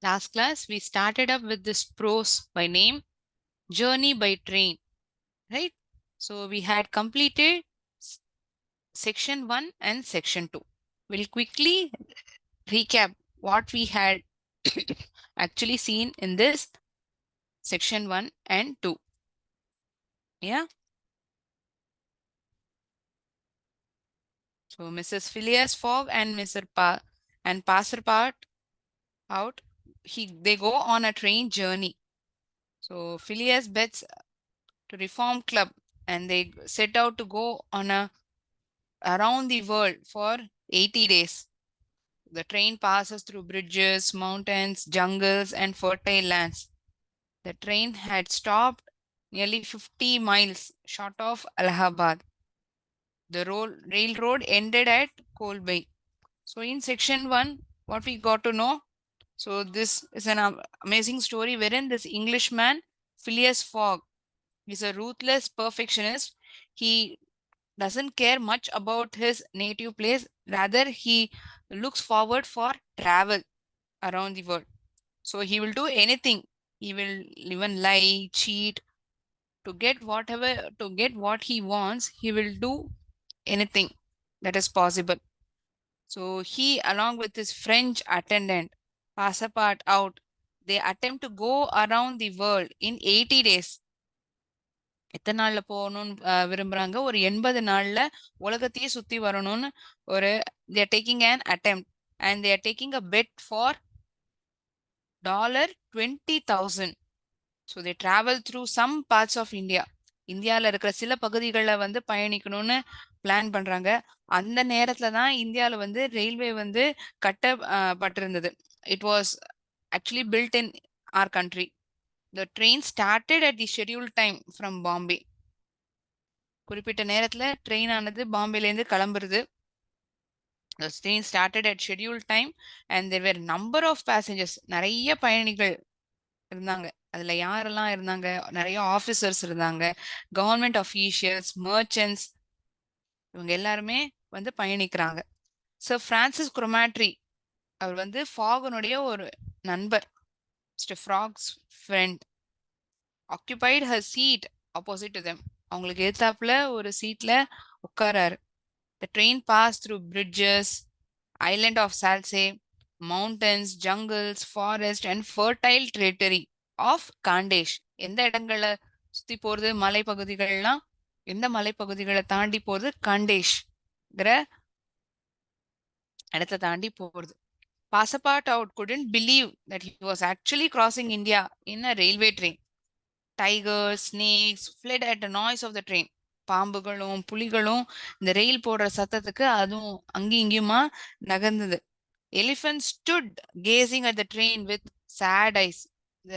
Last class, we started up with this prose by name, Journey by Train, right? So we had completed section 1 and section 2. We'll quickly recap what we had actually seen in this section 1 and 2. Yeah. So Mrs. Phileas Fogg and Mr. Passerpart out. They go on a train journey. So Phileas bets to reform club and they set out to go on a around the world for 80 days. The train passes through bridges, mountains, jungles, and fertile lands. The train had stopped nearly 50 miles short of Allahabad. The railroad ended at Kolbai. So in section 1, what we got to know, so this is an amazing story wherein this Englishman, Phileas Fogg, is a ruthless perfectionist. He doesn't care much about his native place. Rather, he looks forward for travel around the world. So he will do anything. He will even lie, cheat to get what he wants. He will do anything that is possible. So he, along with his French attendant, Passepartout out, they attempt to go around the world in 80 days. எத்தனை நாள்ல போகணும்னு விரும்புறாங்க? ஒரு 80 நாள்ல உலகத்தையே சுத்தி வரணும்னு ஒரு they are taking an attempt and they are taking a bet for $20,000. So they travel through some parts of India. இந்தியாவில் இருக்கிற சில பகுதிகளில் வந்து பயணிக்கணும்னு பிளான் பண்றாங்க. அந்த நேரத்துல தான் இந்தியாவில் வந்து ரயில்வே வந்து கட்டப்பட்டிருந்தது. It was actually built in our country. The train started at the scheduled time from Bombay. குறிப்பிட்ட நேரத்துல ட்ரெயின் ஆனது பாம்பேலேருந்து கிளம்புறது. The train started at scheduled time and there were number of passengers. நிறைய பயணிகள் இருந்தாங்க. அதுல யாரெல்லாம் இருந்தாங்க? நிறைய ஆபீசர்ஸ் இருந்தாங்க, கவர்மெண்ட் அஃபீஷியல்ஸ், மர்ச்சன்ட்ஸ், இவங்க எல்லாருமே வந்து பயணிக்கிறாங்க. சர் பிரான்சிஸ் குரோமாட்ரி அவர் வந்து ஃபாகனுடைய ஒரு நண்பர், mister Frog's friend, occupied her seat opposite to them. அவங்களுக்கு எதிர்த்தாப்புல ஒரு சீட்ல உட்காராரு. The train passed through bridges, island of Salsay, mountains, jungles, forest and fertile territory of Kandesh. எந்த இடங்களை சுத்தி போறது? மலைப்பகுதிகள்லாம். எந்த மலைப்பகுதிகளை தாண்டி போறது? கண்டேஷ்ங்கிற இடத்தை தாண்டி போறது. Passepartout couldn't believe that he was actually crossing India in a railway train. Tigers, snakes fled at the noise of the train. பாம்புகளும் புலிகளும் இந்த ரயில் போடுற சத்தத்துக்கு அதுவும் அங்கேயும் இங்கேயுமா நகர்ந்தது. Elephants stood gazing at the train with sad eyes. இந்த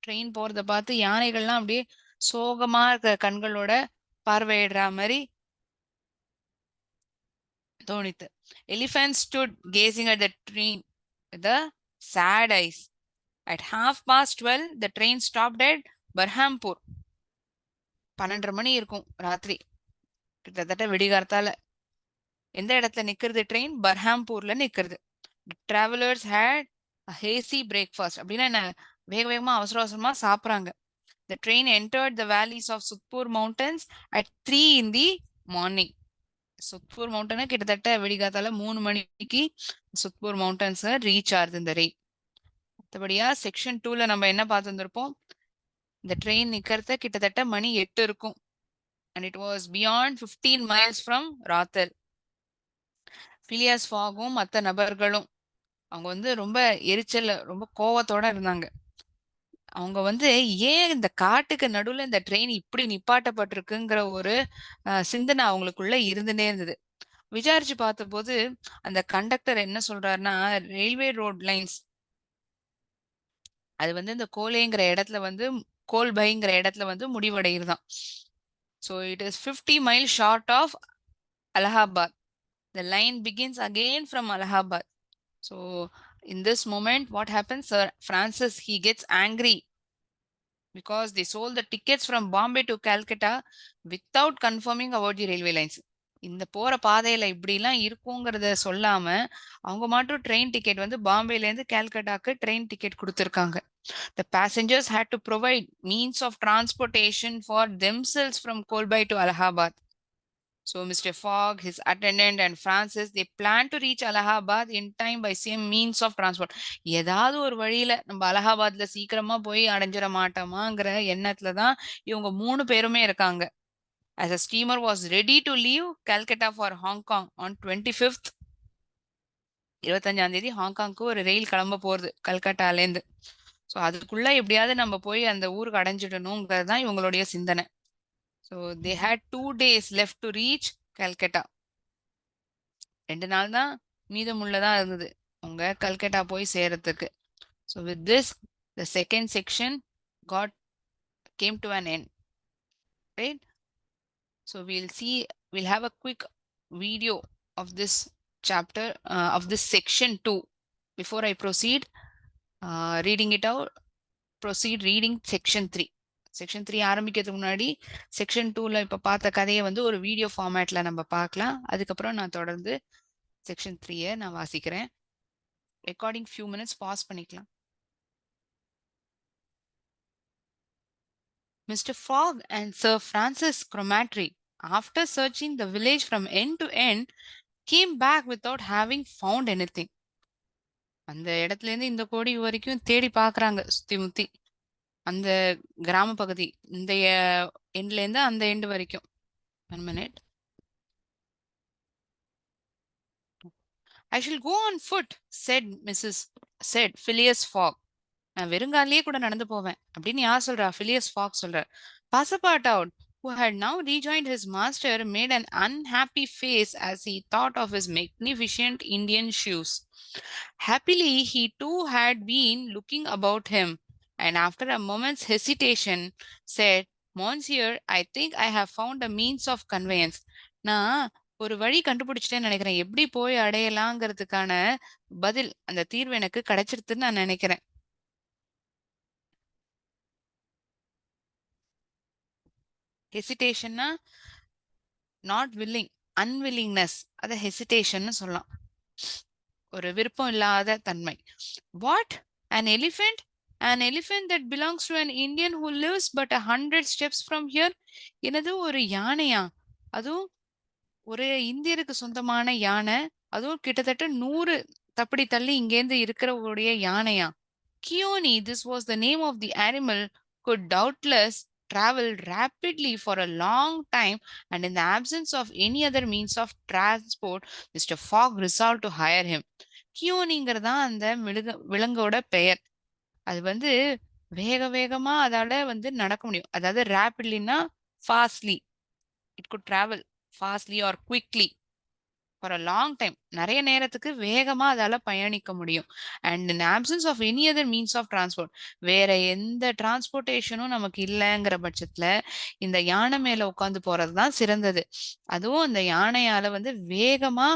train போறத பார்த்து யானைகள்லாம் அப்படியே சோகமா இருக்கிற கண்களோட பார்வையிடுற மாதிரி தோணித்து. Elephants stood gazing at the train with the sad eyes. At 12:30, the train stopped at Berhampur. 12:30 மணி இருக்கும் ராத்திரி, கிட்டத்தட்ட விடிகார்த்தால. எந்த இடத்துல நிக்கிறது ட்ரெயின்? பர்ஹாம்பூர்ல நிக்கிறது. Travellers had hasty breakfast. அப்படின்னா என்ன? வேக வேகமா அவசர அவசரமா சாப்பிட்றாங்க. The train entered the valleys of Sudpur mountains at 3 in the morning. சுத்பூர் மவுண்டனை கிட்டத்தட்ட விடிகாத்தால 3 மணிக்கு சுத்பூர் மவுண்டன்ஸ் ரீச் ஆகுது இந்த ரயில். மற்றபடியா செக்ஷன் 2ல நம்ம என்ன பார்த்துருப்போம்? இந்த ட்ரெயின் நிக்கிறத கிட்டத்தட்ட மணி 8 இருக்கும். And it was beyond 15 miles from ராத்தல். பிலியாஸ் ஃபாகும் மற்ற நபர்களும் அவங்க வந்து ரொம்ப எரிச்சல், ரொம்ப கோவத்தோட இருந்தாங்க. அவங்க வந்து ஏன் இந்த காட்டுக்கு நடுவுல இந்த ட்ரெயின் இப்படி நிப்பாட்டப்பட்டிருக்குங்கிற ஒரு சிந்தனை அவங்களுக்குள்ள இருந்துட்டே இருந்தது. விசாரிச்சு பார்த்தபோது அந்த கண்டக்டர் என்ன சொல்றாருன்னா, ரயில்வே ரோட் லைன்ஸ் அது வந்து இந்த கோலேங்கிற இடத்துல வந்து கோல்பைங்கிற இடத்துல வந்து முடிவடைகிறதாம். So it is 50 miles short of Allahabad. The line begins again from Allahabad. So in this moment, what happens? Sir Francis, he gets angry because they sold the tickets from Bombay to Calcutta without confirming about the railway lines. இந்த போற பாதையில இப்படிலாம் இருக்குங்கிறத சொல்லாம, அவங்க மட்டும் train ticket வந்து பாம்பேலேருந்து கல்கட்டாக்கு train ticket குடுத்துருக்காங்க. The passengers had to provide means of transportation for themselves from Kolbai to Allahabad. So Mr. Fogg, his attendant and Francis, they plan to reach Allahabad in time by same means of transport. ஏதாவது ஒரு வழியில நம்ம அலகாபாத்ல சீக்கிரமா போய் அடைஞ்சிட மாட்டோமாங்கிற எண்ணத்துல தான் இவங்க 3 பேருமே இருக்காங்க. As a steamer was ready to leave Calcutta for Hong Kong on 25th 25ஆம் தேதி ஹாங்காங்க்கு ஒரு ரயில் கிளம்ப போறது கல்கட்டாலேருந்து. ஸோ அதுக்குள்ள எப்படியாவது நம்ம போய் அந்த ஊருக்கு அடைஞ்சிடணுங்கிறது தான் இவங்களுடைய சிந்தனை. So they had 2 days left to reach Calcutta. 2 நாள் தான் மீதமுள்ளதா இருந்தது அவங்க கல்கட்டா போய் சேர்றதுக்கு. So with this the second section got came to an end, right? So we'll have a quick video of this chapter, of this section 2 before I proceed reading it out. Proceed reading section 3. Section 3 ஆரம்பிக்கிறதுக்கு முன்னாடி section 2ல இப்ப பார்த்த கதையை வந்து ஒரு video ஃபார்மேட்ல நம்ம பார்க்கலாம். அதுக்கப்புறம் நான் தொடர்ந்து செக்ஷன் 3 நான் வாசிக்கிறேன். ரெக்கார்டிங் ஃபியூ மினிட்ஸ் பாஸ் பண்ணிக்கலாம். Mr. Fogg and Sir Francis Cromarty, after searching the village from end to end, came back without having found anything. அந்த இடத்துல இருந்து இந்த கோடி வரைக்கும் தேடி பாக்குறாங்க சுத்தி முத்தி. அந்த கிராம பகுதி இந்த எண்ட்ல இருந்து அந்த எண்ட் வரைக்கும். 1 minute. I shall go on foot, said Phileas Fogg. நான் வெறுங்காலிலேயே கூட நடந்து போவேன் அப்படின்னு யார் சொல்றா? Phileas Fogg சொல்றார். Passepartout, who had now rejoined his master, made an unhappy face as he thought of his magnificent Indian shoes. Happily, he too had been looking about him, and after a moment's hesitation, said, Monsieur, I think I have found a means of conveyance. நான் ஒரு வழி கண்டுபிடிச்சிட்டேன்னு நினைக்கிறேன். எப்படி போய் அடையலாங்கிறதுக்கான பதில், அந்த தீர்வு எனக்கு கிடைச்சிருதுன்னு நான் நினைக்கிறேன். ஹெசிடேஷன்னா நாட் வில்லிங், அன்வில்லிங்னஸ், அதை ஹெசிடேஷன் சொல்லலாம். ஒரு விருப்பம் இல்லாத தன்மை. What, an elephant? An elephant that belongs to an Indian who lives but 100 steps from here? என்னது, ஒரு யானையா? அதுவும் ஒரு இந்தியருக்கு சொந்தமான யானை, அதுவும் கிட்டத்தட்ட 100 தப்படி தள்ளி இங்கேருந்து இருக்கிறவருடைய யானையா? Kioni, this was the name of the animal, could doubtless travel rapidly for a long time, and in the absence of any other means of transport, Mr. Fogg resolved to hire him. கியோனிங்கிறதா அந்த விலங்கோட பெயர். அது வந்து வேக வேகமா அதால வந்து நடக்க முடியும். அதாவது ரேபிட்லினா fastly, it could travel fastly or quickly for a long time. நிறைய நேரத்துக்கு வேகமா அதால பயணிக்க முடியும். And in absence of any other means of transport, வேற எந்த டிரான்ஸ்போர்ட்டேஷனும் நமக்கு இல்லைங்கிற பட்சத்துல இந்த யானை மேல உட்காந்து போறதுதான் சிறந்தது. அதுவும் அந்த யானையால வந்து வேகமா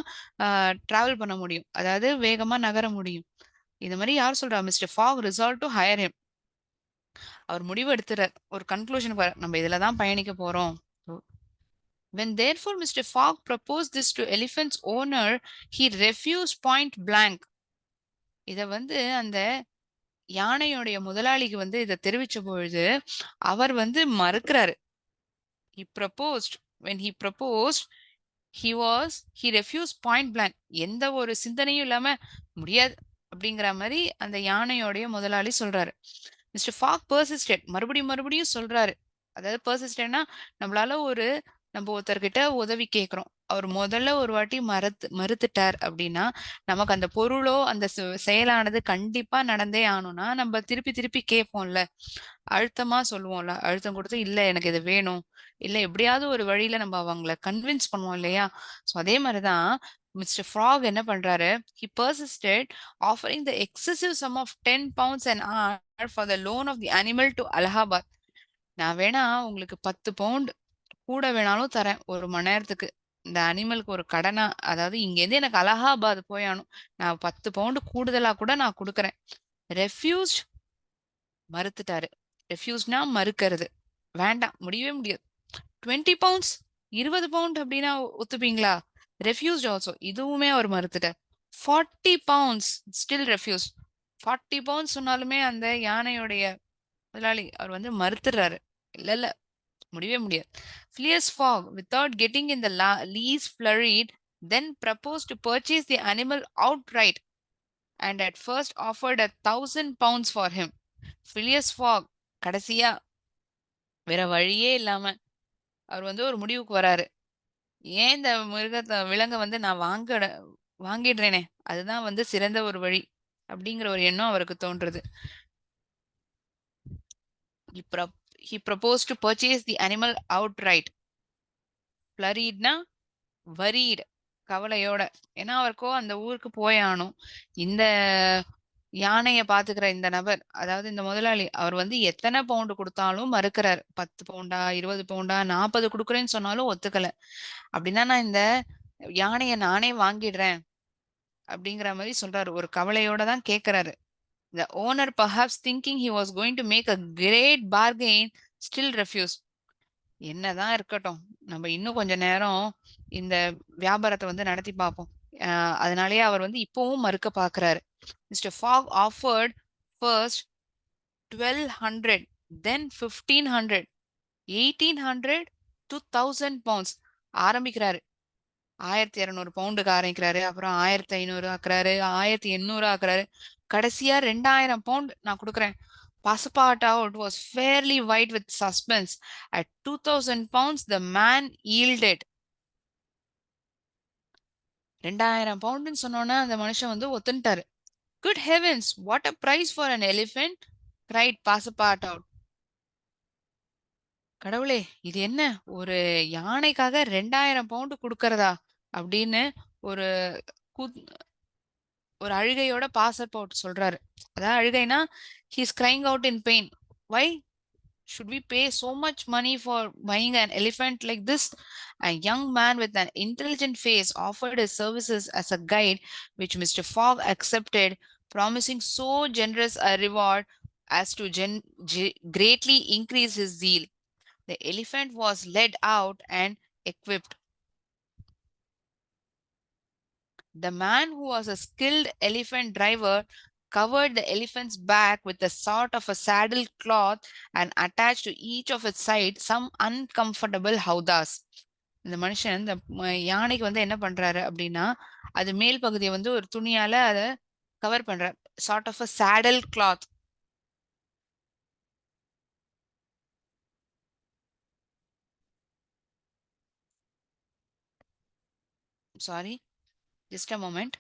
டிராவல் பண்ண முடியும், அதாவது வேகமா நகர முடியும். இந்த மாதிரி யார் சொல்றா? Mr Fogg resolve to hire him. அவர் முடிவு எடுத்துறார், ஒரு கன்க்ளூஷனுக்கு வர, நம்ம இதுலதான் பயணிக்க போறோம். When therefore Mr. Fogg proposed this to Elephant's owner, he refused point blank. இத வந்து அந்த யானையுடைய முதலாளிக்கு வந்து இதை தெரிவிச்ச பொழுது அவர் வந்து மறுக்கிறாரு. He proposed, when he proposed, he refused point blank. எந்த ஒரு சிந்தனையும் இல்லாம முடியாது அப்படிங்கிற மாதிரி அந்த யானையோடைய முதலாளி சொல்றாரு. மிஸ்டர் ஃபாக் பர்சிஸ்டட், மறுபடியும் சொல்றாரு. அதாவது பர்சிஸ்டட்னா நம்மளால நம்ம ஒருத்தர்கிட்ட உதவி கேட்கிறோம், அவர் முதல்ல ஒரு வாட்டி மறுத்துட்டார் அப்படின்னா நமக்கு அந்த பொருளோ அந்த செயலானது கண்டிப்பா நடந்தே ஆகணும்னா நம்ம திருப்பி கேட்போம்ல, அழுத்தமா சொல்லுவோம்ல, அழுத்தம் கொடுத்து இல்ல எனக்கு இது வேணும், இல்ல எப்படியாவது ஒரு வழியில நம்ம அவங்கள கன்வின்ஸ் பண்ணுவோம் இல்லையா? ஸோ அதே மாதிரிதான் மிஸ்டர் ஃப்ராக் என்ன பண்றாரு, he persisted, offering the excessive sum of 10 pounds an hour for the loan of the animal to Allahabad. நான் வேணா உங்களுக்கு 10 பவுண்ட் கூட வேணாலும் தரேன் ஒரு மணி நேரத்துக்கு, இந்த அனிமலுக்கு ஒரு கடனா, அதாவது இங்கேருந்து எனக்கு அலகாபாத் போயானும், நான் 10 பவுண்டு கூடுதலா கூட நான் கொடுக்குறேன். ரெஃப்யூஸ், மறுத்துட்டாரு. ரெஃப்யூஸ்னா மறுக்கிறது, வேண்டாம், முடியவே முடியாது. 20 pounds, 20 பவுண்ட் அப்படின்னா ஒத்துப்பீங்களா? Refused also. இதுவுமே அவர் மறுத்துட்டார். 40 பவுண்ட்ஸ் ஸ்டில் ரெஃப்யூஸ். 40 பவுண்ட்ஸ் சொன்னாலுமே அந்த யானையுடைய முதலாளி அவர் வந்து மறுத்துறாரு. இல்ல இல்ல முடியவே முடியாது. Phileas Fogg, without getting in the lease flurried, then proposed to purchase the animal outright and at first offered 1,000 pounds for him. Phileas Fogg கடைசியா வேற வழியே இல்லாம அவர் வந்து ஒரு முடிவுக்கு வராரு. ஏன் இந்த விலங்க வந்து நான் வாங்கிடுறேனே அதுதான் வந்து சிறந்த ஒரு வழி அப்படிங்கிற ஒரு எண்ணம் அவருக்கு தோன்றுது. He, pro- he proposed to purchase the animal outright. Flurriedனா worried கவலையோட. ஏன்னா அவருக்கோ அந்த ஊருக்கு போயானும். இந்த யானைய பாத்துக்கிற இந்த நபர், அதாவது இந்த முதலாளி, அவர் வந்து எத்தனை பவுண்டு கொடுத்தாலும் மறுக்கிறார். 10 பவுண்டா, 20 பவுண்டா, 40 குடுக்குறேன்னு சொன்னாலும் ஒத்துக்கல. அப்படின்னா நான் இந்த யானைய நானே வாங்கிடுறேன் அப்படிங்கிற மாதிரி சொல்றாரு. ஒரு கவலையோட தான் கேட்கிறாரு. The owner, perhaps thinking he was going to make a great bargain, still refused. என்னதான் இருக்கட்டும். நம்ம இன்னும் கொஞ்ச நேரம் இந்த வியாபாரத்தை வந்து நடத்தி பார்ப்போம். அதனாலேயே அவர் வந்து இப்பவும் மறுக்க பார்க்கிறாரு. Mr Fogg offered first 1200, then 1500, 1800 to 1000 pounds ஆரம்பிக்கிறாரு. 1200 பவுண்டுக்கு ஆரம்பிக்கிறாரு. அப்புறம் 1500 ஆக்குறாரு, 1800 ஆக்குறாரு. கடைசியா 2000 பவுண்ட் நான் கொடுக்குறேன். Passepartout was fairly white with suspense. At 2000 pounds, the man yielded. 2000 பவுண்டுன்னு சொன்னோன்னா அந்த மனுஷன் வந்து ஒத்துன்ட்டாரு. Good heavens, what a price for an elephant! cried Passepartout. கடவுளே, இது என்ன ஒரு யானைக்காக 2000 பவுண்டு கொடுக்கறதா அப்படின்னு ஒரு ஒரு அழுகையோட பாசப்போர்ட் சொல்றாரு. அதாவது அழுகைனா he's crying out in pain. Why should we pay so much money for buying an elephant like this? A young man with an intelligent face offered his services as a guide, which Mr. Fogg accepted, promising so generous a reward as to greatly increase his zeal. The elephant was led out and equipped. The man, who was a skilled elephant driver, covered the elephant's back with a sort of a saddle cloth and attached to each of its sides some uncomfortable howdahs. இந்த மனுஷன் இந்த யானைக்கு வந்து என்ன பண்றாரு அப்படின்னா, அது மேல் பகுதியை வந்து ஒரு துணியால அதை கவர் பண்றாரு. Sort of a saddle cloth. Sorry, just a moment.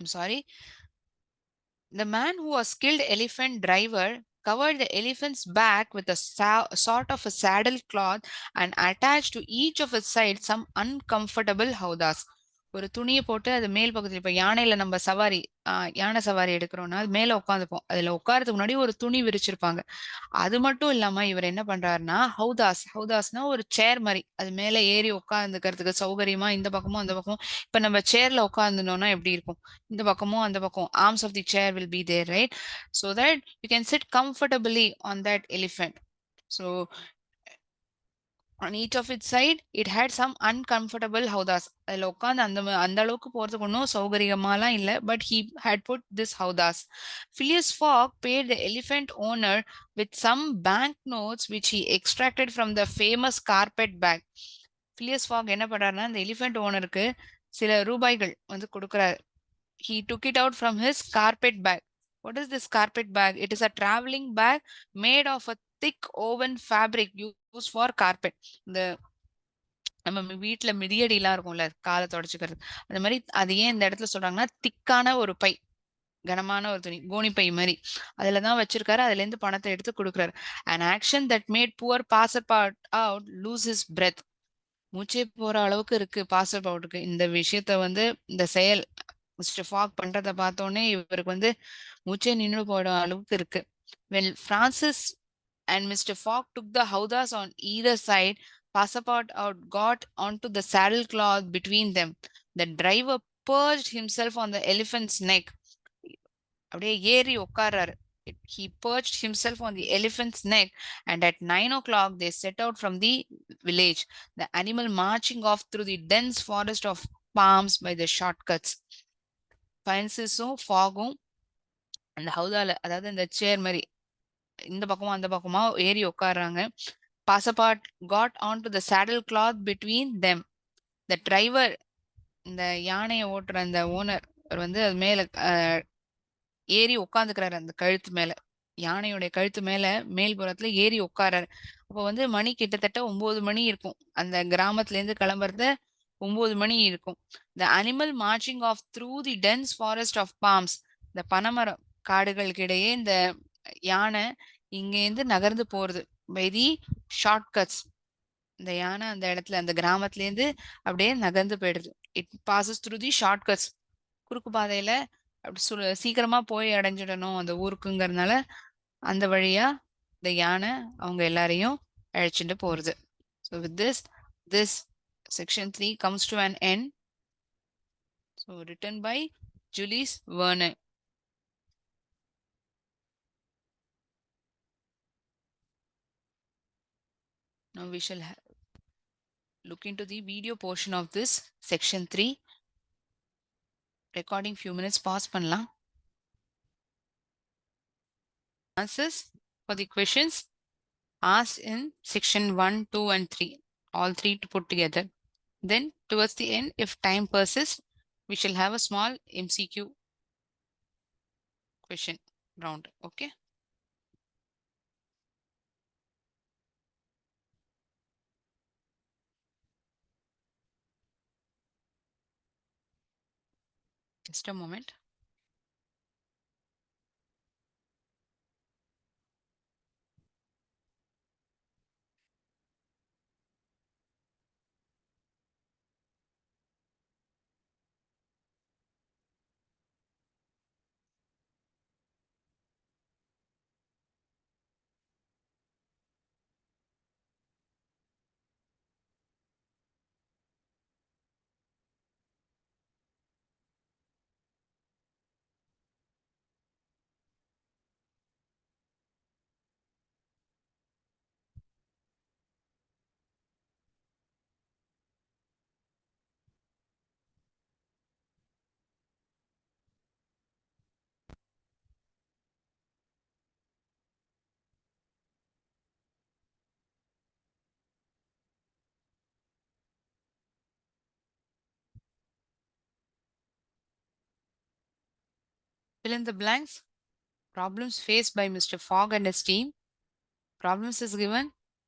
Sorry. The man, who was skilled elephant driver, covered the elephant's back with a sort of a saddle cloth and attached to each of its sides some uncomfortable howdahs. ஒரு துணியை போட்டு அது மேல் பக்கத்துல, இப்ப யானையில நம்ம சவாரி யானை சவாரி எடுக்கிறோம்னா அது மேல உட்காந்துப்போம். அதுல உட்காரத்துக்கு முன்னாடி ஒரு துணி விரிச்சிருப்பாங்க. அது மட்டும் இல்லாம இவர் என்ன பண்றாருன்னா ஹவுதாஸ்னா ஒரு சேர் மாதிரி, அது மேல ஏறி உட்காந்துக்கிறதுக்கு சௌகரியமா இந்த பக்கமும் அந்த பக்கமும். இப்ப நம்ம சேர்ல உட்காந்துனோம்னா எப்படி இருக்கும், இந்த பக்கமும் அந்த பக்கம் arms of the chair will be there, right? So that you can sit comfortably on that elephant. So on each of its side it had some uncomfortable howdahs. அதுல உட்காந்து அந்த அளவுக்கு போறதுக்கு ஒன்றும் சௌகரியமாலாம் இல்லை. But he had put this howdahs. Phileas Fogg paid the elephant owner with some banknotes which he extracted from the famous carpet bag. Phileas Fogg என்ன பண்றாருன்னா, இந்த எலிஃபென்ட் ஓனருக்கு சில ரூபாய்கள் வந்து கொடுக்குறாரு. He took it out from his carpet bag. What is this carpet bag? It is a traveling bag made of a thick woven fabric used for carpet. இந்த நம்ம வீட்டுல மிதியடிலாம் இருக்கும்ல, காலை தொடச்சுக்கிறது, அந்த மாதிரி அது ஏன் இந்த இடத்துல சொல்றாங்கன்னா, திக்கான ஒரு பை, கனமான ஒரு துணி, கோணிப்பை மாதிரி அதுலதான் வச்சிருக்காரு. அதுல இருந்து பணத்தை எடுத்து கொடுக்குறாரு. An action that made poor passer out lose his breath. மூச்சே போற அளவுக்கு இருக்கு பாஸ்டர் பவுலுக்கு. இந்த விஷயத்த வந்து இந்த செயல் மிஸ்டர் ஃபாக் பண்றத பார்த்தோனே இவருக்கு வந்து மூச்சே நின்னு போற அளவுக்கு இருக்கு. When Francis and Mr. Fogg took the howdahs on either side, Passport out got onto the saddle cloth between them. The driver perched himself on the elephant's neck. அப்படியே ஏறி உட்கார்றாரு. He perched himself on the elephant's neck, and at 9 o'clock they set out from the village, the animal marching off through the dense forest of palms by the shortcuts. Francisம் ஃபாகும் அந்த ஹவுதால, அதாவது இந்த சேர் மாரி இந்த பக்கமும் அந்த பக்கமா ஏறி உட்கார்றாங்க. Passepartout got on to the saddle cloth between them. The driver, இந்த யானையை ஓட்டுற அந்த ஓனர் வந்து அது மேல ஏறி உட்காந்துக்கிறாரு அந்த கழுத்து மேல. யானையுடைய கழுத்து மேல மேல்புறத்துல ஏறி உட்காராரு. அப்போ வந்து மணி கிட்டத்தட்ட 9 மணி இருக்கும். அந்த கிராமத்துல இருந்து கிளம்புறத 9 மணி இருக்கும். The animal marching off through the dense forest of palms. இந்த பனைமரம் காடுகளுக்கு இடையே இந்த யானை இங்கேருந்து நகர்ந்து போறது. By the shortcuts. இந்த யானை அந்த இடத்துல அந்த கிராமத்துல இருந்து அப்படியே நகர்ந்து போயிடுது. It passes through the shortcuts. குறுக்கு பாதையில அப்படி சீக்கிரமா போய் அடைஞ்சிடணும் அந்த ஊருக்குங்கிறதுனால அந்த வழியா இந்த யானை அவங்க எல்லாரையும் அழைச்சிட்டு போறது. So with this section 3 comes to an end. So written by Jules Verne. Now we shall look into the video portion of this section 3. Recording few minutes pause பண்ணலாம். Answers for the questions asked in section 1, 2 and 3. All three to put together. Then towards the end, if time persists, we shall have a small MCQ question round. Okay. Just a moment. Fill in the blanks. Problems faced by Mr. Fogg and his team. Problems is given.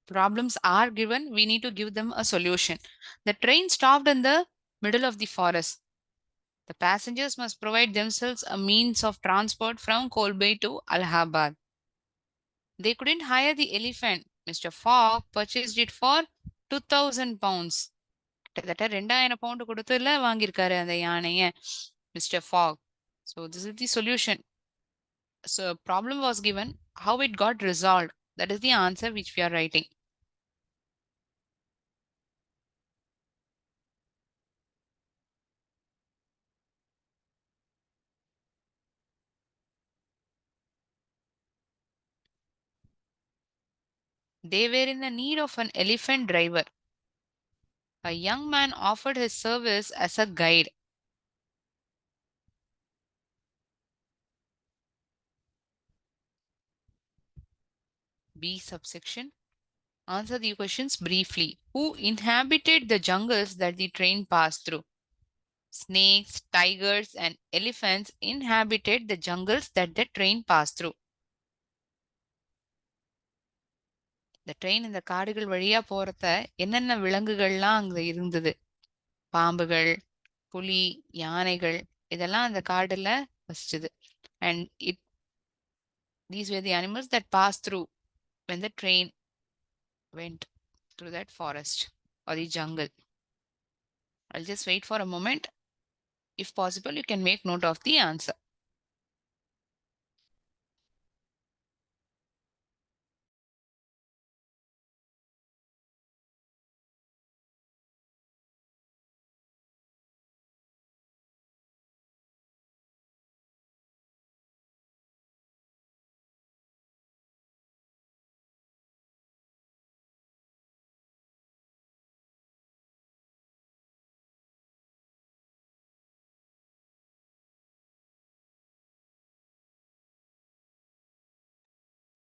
Problems are given. We need to give them a solution. The train stopped in the middle of the forest. The passengers must provide themselves a means of transport from Kolbay to Allahabad. They couldn't hire the elephant. Mr. Fogg purchased it for 2000 pounds. கிட்டத்தட்ட 2000 bound கொடுத்துல வாங்கியிருக்காரு அந்த யானைய Mr Fogg. So this is the solution. So problem was given, how it got resolved. That is the answer which we are writing. They were in the need of an elephant driver. A young man offered his service as a guide. B subsection. Answer the questions briefly. Who inhabited the jungles that the train passed through? Snakes, tigers, and elephants inhabited the jungles that the train passed through. இந்த train இந்த காடுகள் வழியா போறத என்னென்ன விலங்குகள்லாம் அங்க இருந்தது? பாம்புகள், புலி, யானைகள், இதெல்லாம் அந்த காடுல வசிச்சது. And these were the animals that passed through when the train went through that forest. or the jungle? I'll just wait for a moment. If possible, you can make note of the answer.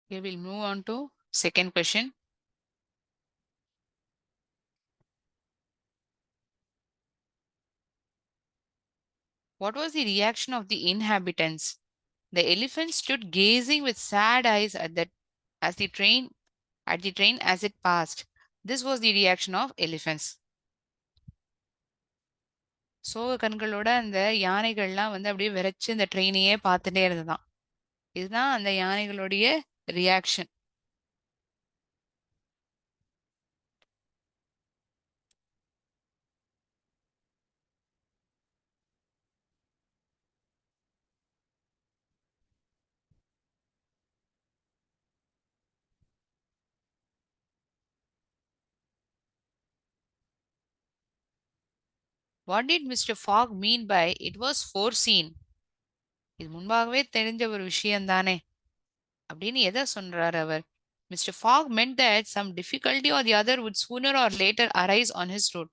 Okay, we'll move on to second question. What was the reaction of the inhabitants? The elephant stood gazing with sad eyes as the train as it passed. This was the reaction of elephants. சோக கண்களோட அந்த யானைகள்லாம் வந்து அப்படியே விரைச்சு இந்த ட்ரெயினையே பார்த்துட்டே இருந்ததாம். இதுதான் அந்த யானைகளுடைய reaction. What did Mr. Fogg mean by it was foreseen? இது முன்பாகவே தெரிஞ்ச ஒரு விஷயம் தானே அப்படின்னு எதை சொல்றாரு அவர்? Mr. Fogg meant that some difficulty or the other would sooner or later arise on his road.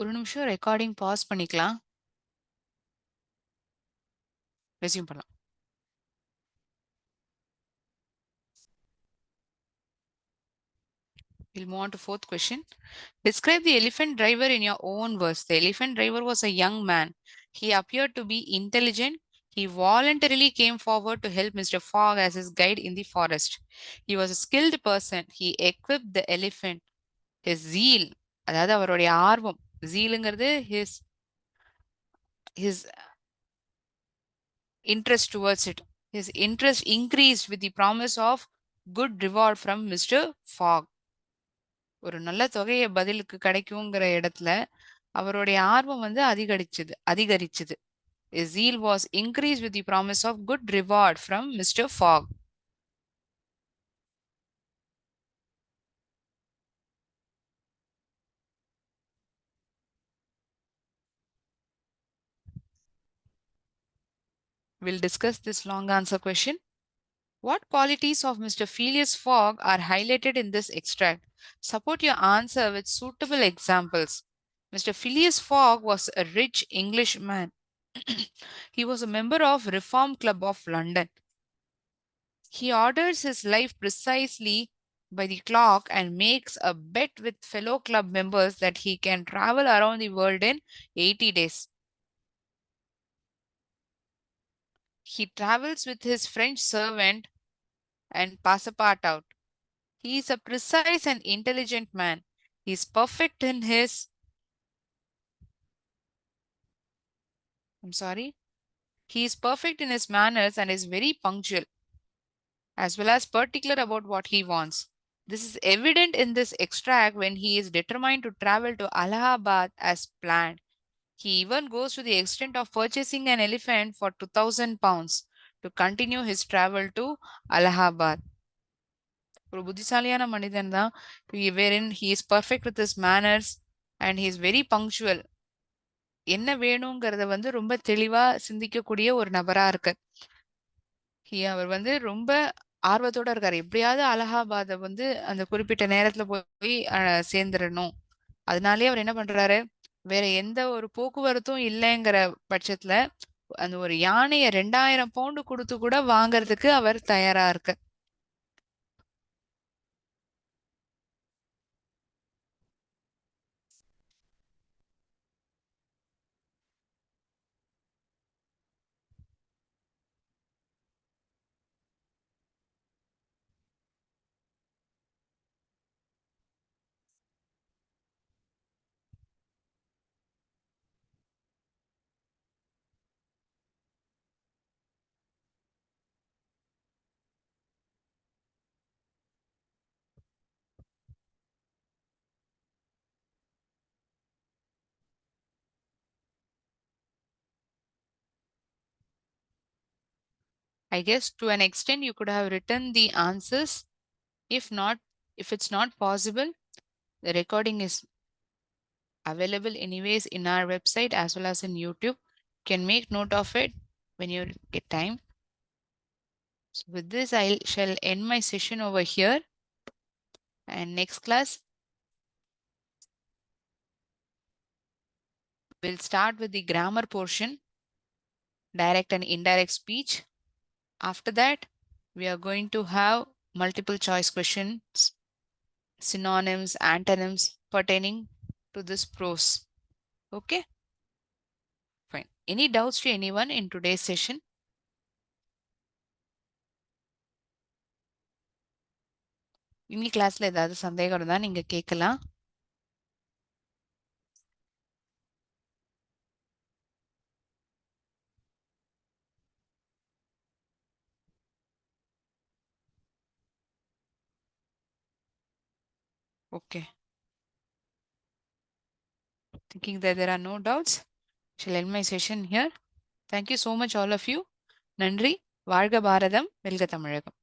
ஒரு நிமிஷம் ரெக்கார்டிங் பாஸ் பண்ணிக்கலாம். ரெஸ்யூம் பண்ணலாம். We'll move on to fourth question. Describe the elephant driver in your own words. The elephant driver was a young man. He appeared to be intelligent. He voluntarily came forward to help Mr. Fogg as his guide in the forest. He was a skilled person. He equipped the elephant. His zeal, அதாவது அவருடைய ஆர்வம், zealங்கிறது his interest towards it. His interest increased with the promise of good reward from Mr. Fogg. ஒரு நல்ல தொகையை பதிலுக்கு கிடைக்குங்கிற இடத்துல அவருடைய ஆர்வம் வந்து அதிகரிச்சது. His zeal was increased with the promise of good reward from Mr. Fogg. We'll discuss this long answer question. What qualities of Mr. Phileas Fogg are highlighted in this extract? Support your answer with suitable examples. Mr. Phileas Fogg was a rich Englishman. He was a member of Reform Club of London. He orders his life precisely by the clock and makes a bet with fellow club members that he can travel around the world in 80 days. He travels with his French servant and Passepartout. He is a precise and intelligent man. He is perfect in his He is perfect in his manners and is very punctual, as well as particular about what he wants. This is evident in this extract when he is determined to travel to Allahabad as planned. He even goes to the extent of purchasing an elephant for 2,000 pounds to continue his travel to Allahabad. ஒரு புத்திசாலியான மனிதன் தான். wherein he is perfect with his manners and he is very punctual. என்ன வேணுங்கிறத வந்து ரொம்ப தெளிவா சிந்திக்கக்கூடிய ஒரு நபரா இருக்கு. அவர் வந்து ரொம்ப ஆர்வத்தோட இருக்காரு. எப்படியாவது அலகாபாத்தை வந்து அந்த குறிப்பிட்ட நேரத்துல போய் சேர்ந்துடணும். அதனாலேயே அவர் என்ன பண்றாரு, வேற எந்த ஒரு போக்குவரத்தும் இல்லைங்கிற பட்சத்துல அந்த ஒரு யானைய 2000 பவுண்டு கொடுத்து கூட வாங்கறதுக்கு அவர் தயாரா இருக்கு. I guess to an extent you could have written the answers. If not, if it's not possible, the recording is available anyways in our website as well as in YouTube. You can make note of it when you get time. So with this, I shall end my session over here. And next class, we'll start with the grammar portion, direct and indirect speech. After that, we are going to have multiple choice questions, synonyms, antonyms pertaining to this prose. Okay, fine. Any doubts to anyone in today's session? இன்னி கிளாஸ்ல ஏதாவது சந்தேகம் இருந்தா நீங்க கேட்கலாம். Okay. Thinking that there are no doubts, shall end my session here. Thank you so much all of you. நன்றி. வாழ்க பாரதம், வெல்க தமிழகம்.